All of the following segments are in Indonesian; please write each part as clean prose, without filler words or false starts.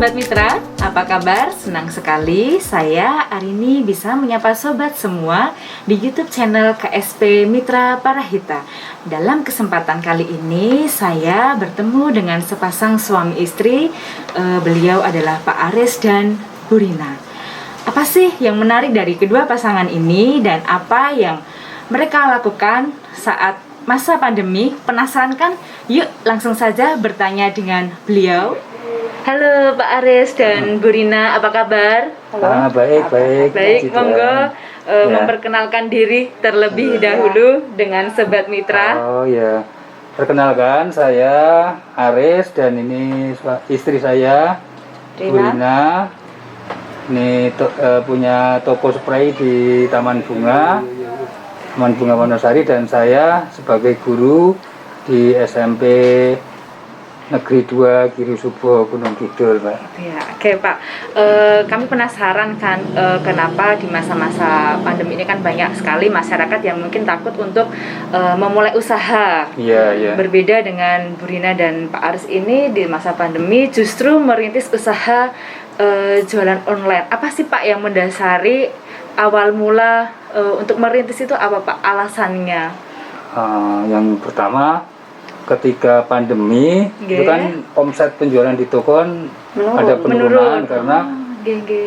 Sobat Mitra, apa kabar? Senang sekali saya Arini bisa menyapa sobat semua di YouTube channel KSP Mitra Parahita. Dalam kesempatan kali ini saya bertemu dengan sepasang suami istri. Beliau adalah Pak Aris dan Bu Rina. Apa sih yang menarik dari kedua pasangan ini dan apa yang mereka lakukan saat masa pandemi? Penasaran kan? Yuk langsung saja bertanya dengan beliau. Halo Pak Aris dan Bu Rina, apa kabar? Baik. Baik, monggo memperkenalkan diri terlebih dahulu dengan Sobat Mitra. Oh ya, perkenalkan saya Aris dan ini istri saya Bu Rina. Ini punya toko spray di Taman Bunga Wonosari, dan saya sebagai guru di SMP Negeri 2 Giri Subo Gunung Kidul, Pak. Ya, oke Pak. Kami penasaran kan kenapa di masa-masa pandemi ini kan banyak sekali masyarakat yang mungkin takut untuk memulai usaha. Iya. Berbeda dengan Bu Rina dan Pak Aris ini di masa pandemi justru merintis usaha jualan online. Apa sih Pak yang mendasari awal mula untuk merintis itu, apa Pak alasannya? Yang pertama, ketika pandemi itu kan omset penjualan di toko kan ada penurunan karena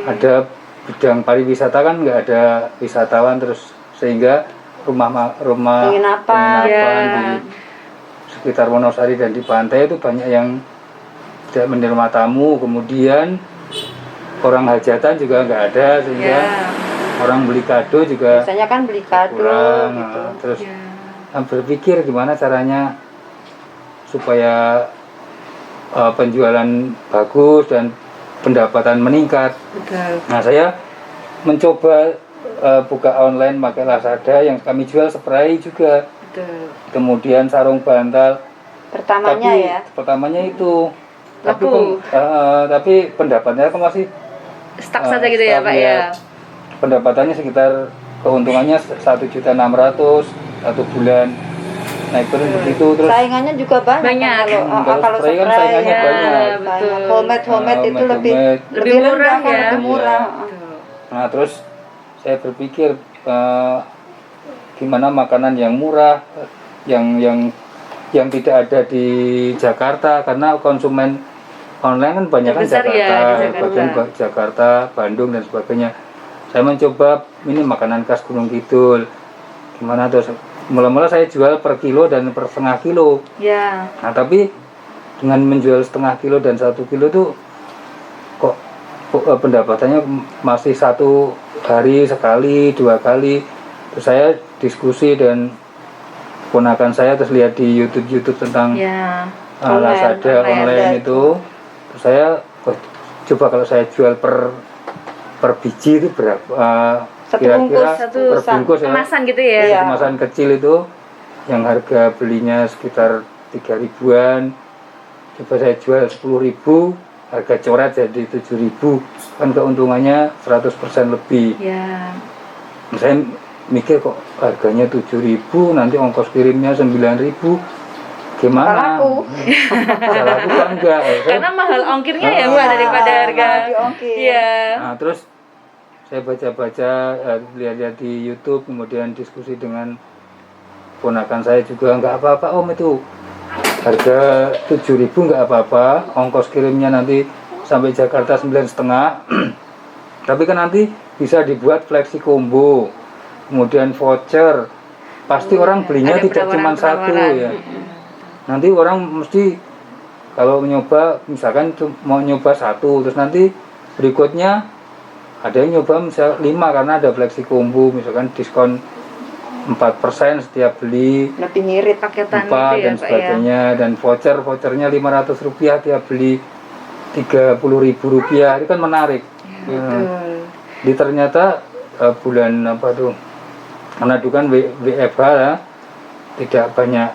ada bidang pariwisata kan nggak ada wisatawan, terus sehingga rumah penginapan di sekitar Wonosari dan di pantai itu banyak yang tidak menerima tamu, kemudian orang hajatan juga nggak ada, sehingga orang beli kado juga biasanya kan beli kado kurang, gitu. Terus berpikir gimana caranya supaya penjualan bagus dan pendapatan meningkat. Betul. Nah, saya mencoba buka online pakai Lazada, yang kami jual spray juga. Betul. Kemudian sarung bantal. Pertamanya itu. Tapi pendapatnya kan masih stuck saja gitu ya, Pak ya. Pendapatannya sekitar, keuntungannya 1.600.000 satu bulan. Naik turun begitu, terus saingannya juga banyak. Kalau spray kan saingannya banyak. Betul. Homemade itu lebih murah rendah, ya. lebih murah. Nah, terus saya berpikir gimana makanan yang murah, yang tidak ada di Jakarta, karena konsumen online kan banyak kan Jakarta, Bandung dan sebagainya. Saya mencoba ini makanan khas Gunung Kidul. Gimana, terus mula-mula saya jual per kilo dan per setengah kilo. Ya. Nah, tapi dengan menjual setengah kilo dan 1 kilo tuh kok pendapatannya masih 1 hari sekali, 2 kali. Terus saya diskusi dan ponakan saya, terus lihat di YouTube tentang Lazada online itu. Terus saya coba kalau saya jual per biji itu berapa? Kira-kira per bungkus ya, kemasan gitu ya. Kemasan kecil itu yang harga belinya sekitar 3.000-an, coba saya jual 10.000, harga coret jadi 7.000, kan keuntungannya 100% lebih. Saya mikir kok harganya 7.000, nanti ongkos kirimnya 9.000, gimana? Laku kan enggak? Karena mahal ongkirnya ya Pak, daripada harga ongkir. Nah, terus saya baca-baca, lihat-lihat di YouTube, kemudian diskusi dengan ponakan saya juga, nggak apa-apa Om, itu harga 7.000 nggak apa-apa, ongkos kirimnya nanti sampai Jakarta 9,5. Tapi kan nanti bisa dibuat flexi combo, kemudian voucher, pasti orang belinya tidak cuma satu ya. Nanti orang mesti kalau nyoba, misalkan mau nyoba 1, terus nanti berikutnya ada yang nyoba misal 5 karena ada flexi combo, misalkan diskon 4% setiap beli, lebih ngirit paketan 4 dan sebagainya, dan vouchernya Rp500 tiap beli Rp30.000, itu kan menarik. Di ternyata bulan karena itu kan WFH ya, tidak banyak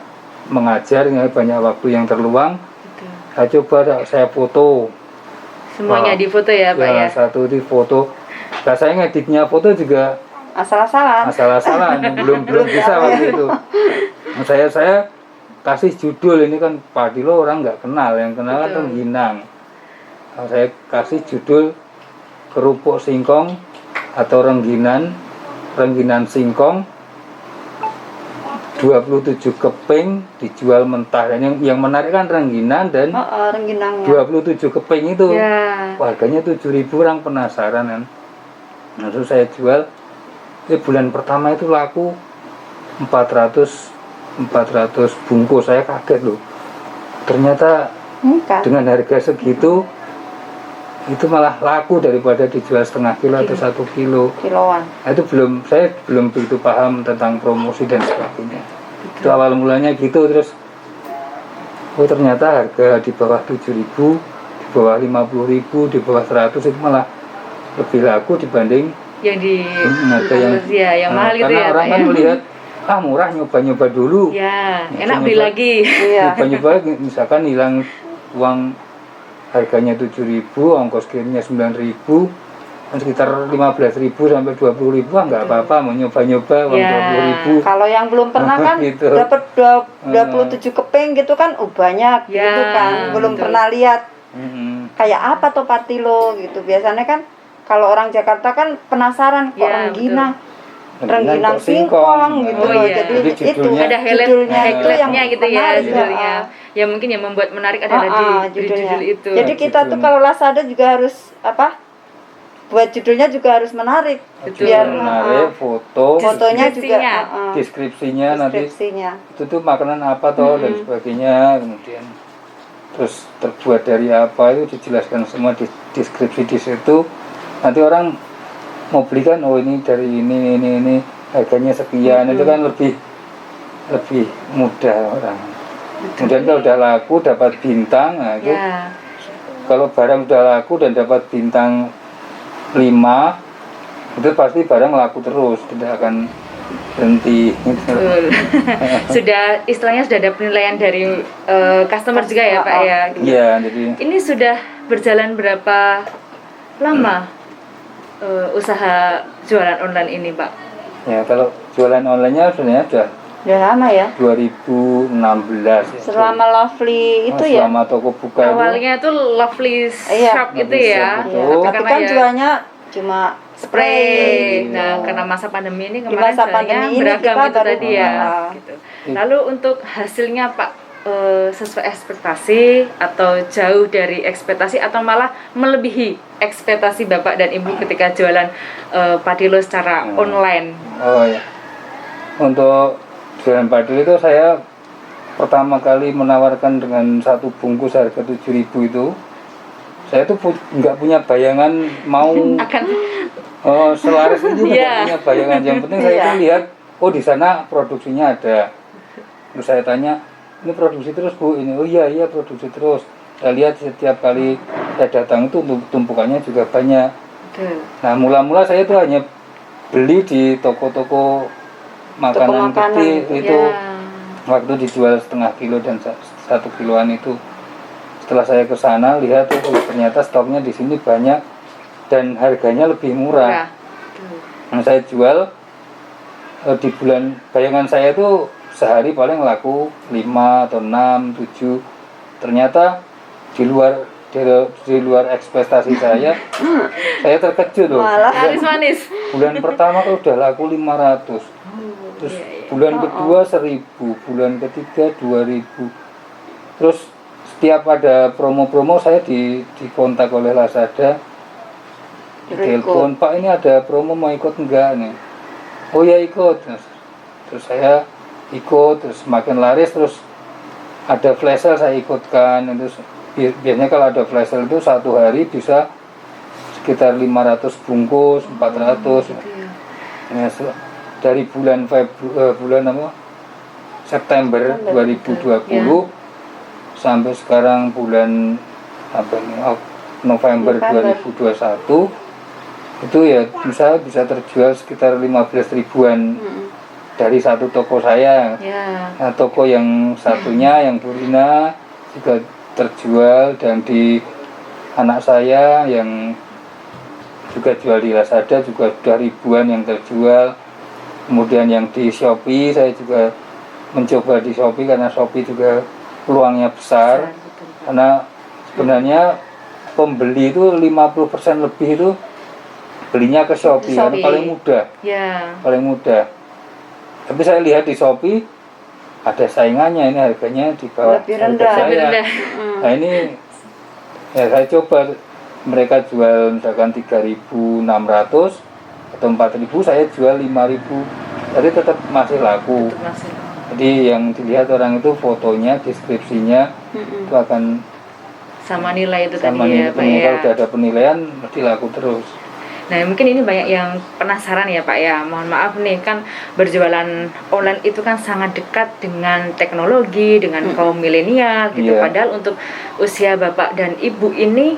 mengajar, banyak waktu yang terluang. Saya coba, saya foto semuanya, difoto ya Pak ya. Satu di foto. Nah, saya ngeditnya foto juga asal-asalan, belum bisa waktu itu. Saya kasih judul, ini kan Padilo orang nggak kenal, yang kenal kan Ginang. saya kasih judul kerupuk singkong atau rengginan singkong 27 keping dijual mentah. Dan yang menarik kan rengginan dan rengginangnya 27 keping itu. Ya. Harganya 7.000, orang penasaran kan. Nah, terus saya jual. Bulan pertama itu laku 400 bungkus. Saya kaget loh. Ternyata dengan harga segitu itu malah laku daripada dijual setengah kilo atau 1 kilo. Kiloan. Nah, itu saya belum begitu paham tentang promosi dan sebagainya. Itu awal mulanya gitu. Terus ternyata harga di bawah 7.000, di bawah 50.000, di bawah 100 itu malah lebih laku dibanding yang di yang mahal gitu karena ya. orang kan melihat murah, nyoba dulu. Ya, enak beli lagi. Iya. Nyoba misalkan hilang uang harganya 7.000, ongkos kirimnya 9.000, kan sekitar 15.000 sampai 20.000, nggak apa-apa mau nyoba uang 20.000. Kalau yang belum pernah kan Gitu. dapat 27 keping gitu kan, banyak gitu kan, belum pernah lihat kayak apa tuh patilo gitu. Biasanya kan kalau orang Jakarta kan penasaran kok rengginang singkong gitu loh. Jadi itu ada highlightnya gitu ya menarik, judulnya. Ya mungkin yang membuat menarik adalah di judul itu. Jadi kita tuh kalau Lazada juga harus buat judulnya juga harus menarik. Biar menarik, fotonya juga deskripsinya nanti itu tuh makanan apa toh dan sebagainya, kemudian terus terbuat dari apa itu dijelaskan semua di deskripsi di situ. Nanti orang mau beli kan, ini dari ini harganya sekian. Itu kan lebih mudah orang. Kemudian kalau udah laku dapat bintang, nah itu kalau barang udah laku dan dapat bintang 5, itu pasti barang laku terus, tidak akan berhenti. Istilahnya sudah ada penilaian dari customer juga ya Pak ya. Iya, jadi ini sudah berjalan berapa lama usaha jualan online ini Pak? Ya, kalau jualan online-nya sebenarnya udah lama ya. 2016 ya. Selama Lovely itu ya. Selama toko buka awalnya itu Lovely Shop gitu ya. Tapi kan jualnya cuma spray. Nah, karena masa pandemi ini kemarin masa pandemi beragam kita itu tadi ya. Gitu. Lalu untuk hasilnya Pak, sesuai ekspektasi atau jauh dari ekspektasi atau malah melebihi ekspektasi Bapak dan Ibu ketika jualan padilo secara online? Oh ya, untuk jualan padilo itu saya pertama kali menawarkan dengan 1 bungkus harga 7.000 itu, saya tuh nggak punya bayangan mau selaris itu, nggak punya bayangan. Yang penting saya tuh lihat, di sana produksinya ada. Terus saya tanya, ini produksi terus Bu? Ini, iya produksi terus. Saya lihat setiap kali saya datang itu tumpukannya juga banyak. Nah, mula-mula saya tuh hanya beli di toko-toko makanan kecil itu. Waktu dijual setengah kilo dan 1 kiloan itu. Setelah saya ke sana lihat ternyata stoknya di sini banyak dan harganya lebih murah. Nah, saya jual di bulan, bayangan saya itu sehari paling laku 5 atau 6, 7. Ternyata di luar ekspektasi saya terkejut loh. Manis. Bulan pertama kalau udah laku 500. Terus bulan kedua 1.000, bulan ketiga 2.000. Terus setiap ada promo-promo saya dikontak oleh Lazada, telepon, Pak ini ada promo, mau ikut enggak nih? Oh ya ikut. Terus saya ikut, terus semakin laris, terus ada flash sale saya ikutkan. Terus biasanya kalau ada flash sale itu 1 hari bisa sekitar 500 bungkus, 400. Ya, dari bulan September 2020 sampai sekarang bulan November 2021 itu ya bisa terjual sekitar 15 ribuan dari 1 toko saya. Nah, toko yang satunya yang Purina juga terjual, dan di anak saya yang juga jual di Lazada juga sudah ribuan yang terjual. Kemudian yang di Shopee saya juga mencoba di Shopee karena Shopee juga peluangnya besar. Karena sebenarnya pembeli itu 50% lebih itu belinya ke Shopee, karena paling mudah. Ya. Paling mudah. Tapi saya lihat di Shopee ada saingannya, ini harganya di bawah Lebih harga rendah. saya. Lebih rendah. Nah ini ya saya coba, mereka jual misalkan 3.600 atau 4.000, saya jual 5.000, tapi tetap masih laku. Tetap masih. Jadi yang dilihat orang itu fotonya, deskripsinya itu akan Sama nilai itu sama tadi ya, nih. Pak ya. Kalau udah ada penilaian mesti laku terus. Nah, mungkin ini banyak yang penasaran ya Pak ya. Mohon maaf nih, kan berjualan online itu kan sangat dekat dengan teknologi, dengan kaum milenial gitu. Iya. Padahal untuk usia Bapak dan Ibu ini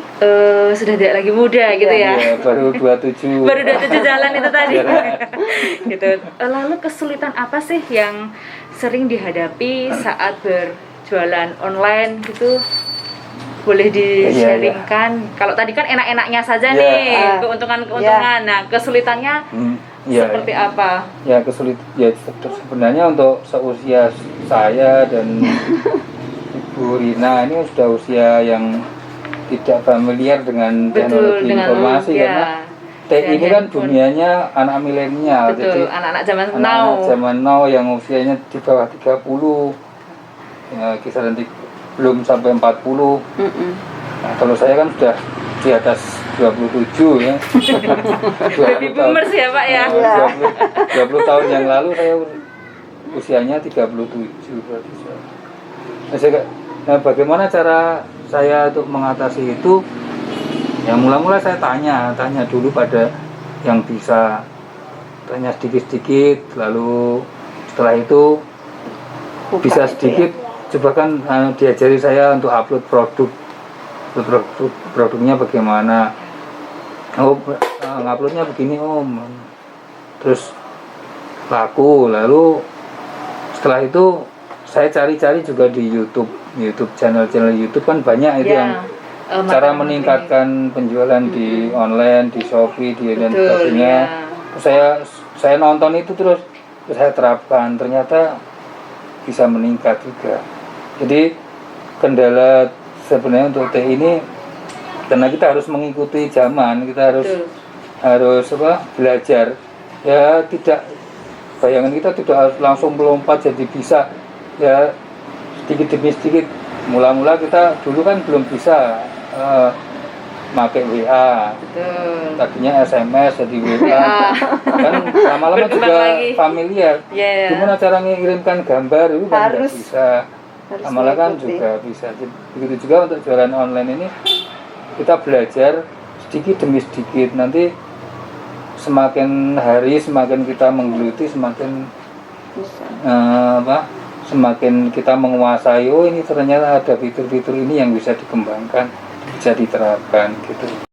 sudah tidak lagi muda gitu ya. Iya, baru 27. Baru 27 jalan itu tadi. Iya. Gitu. Lalu kesulitan apa sih yang sering dihadapi saat berjualan online gitu? Boleh di-sharingkan. Kalau tadi kan enak-enaknya saja Iya. nih, keuntungan-keuntungan. Nah, kesulitannya Iya, seperti apa? ya ya sebenarnya untuk seusia saya dan Ibu Rina ini sudah usia yang tidak familiar dengan teknologi dengan informasi, karena ini kan dunianya anak milenial. Betul, Jadi anak-anak zaman now. anak-anak zaman now yang usianya di bawah 30, ya kisaran belum sampai 40. Nah, kalau saya kan sudah di atas 27 ya. Baby boomers ya Pak ya. 20 tahun yang lalu saya usianya 37 berarti. Nah, bagaimana cara saya untuk mengatasi itu? Ya mula-mula saya tanya dulu pada yang bisa, tanya sedikit-sedikit, lalu setelah itu bisa sedikit, coba kan diajari saya untuk upload produknya bagaimana. Oh, nguploadnya begini Om, terus laku. Lalu setelah itu saya cari-cari juga di YouTube channel YouTube kan banyak itu yang cara meningkatkan penjualan di online, di Shopee, dan sebagainya. Saya nonton itu terus saya terapkan, ternyata bisa meningkat juga. Jadi kendala sebenarnya untuk teh ini, karena kita harus mengikuti zaman, kita harus belajar. Ya tidak, bayangan kita tidak harus langsung melompat jadi bisa. Ya sedikit demi sedikit. Mula-mula kita dulu kan belum bisa pakai WA. Betul. Tadinya SMS jadi WA. Kan lama-lama juga familiar. Gimana cara mengirimkan gambar itu kan nggak bisa. Lama-lama kan juga bisa. Begitu juga untuk jualan online ini, kita belajar sedikit demi sedikit. Nanti semakin hari semakin kita menggeluti, semakin semakin kita menguasai. Oh, ini ternyata ada fitur-fitur ini yang bisa dikembangkan, bisa diterapkan gitu.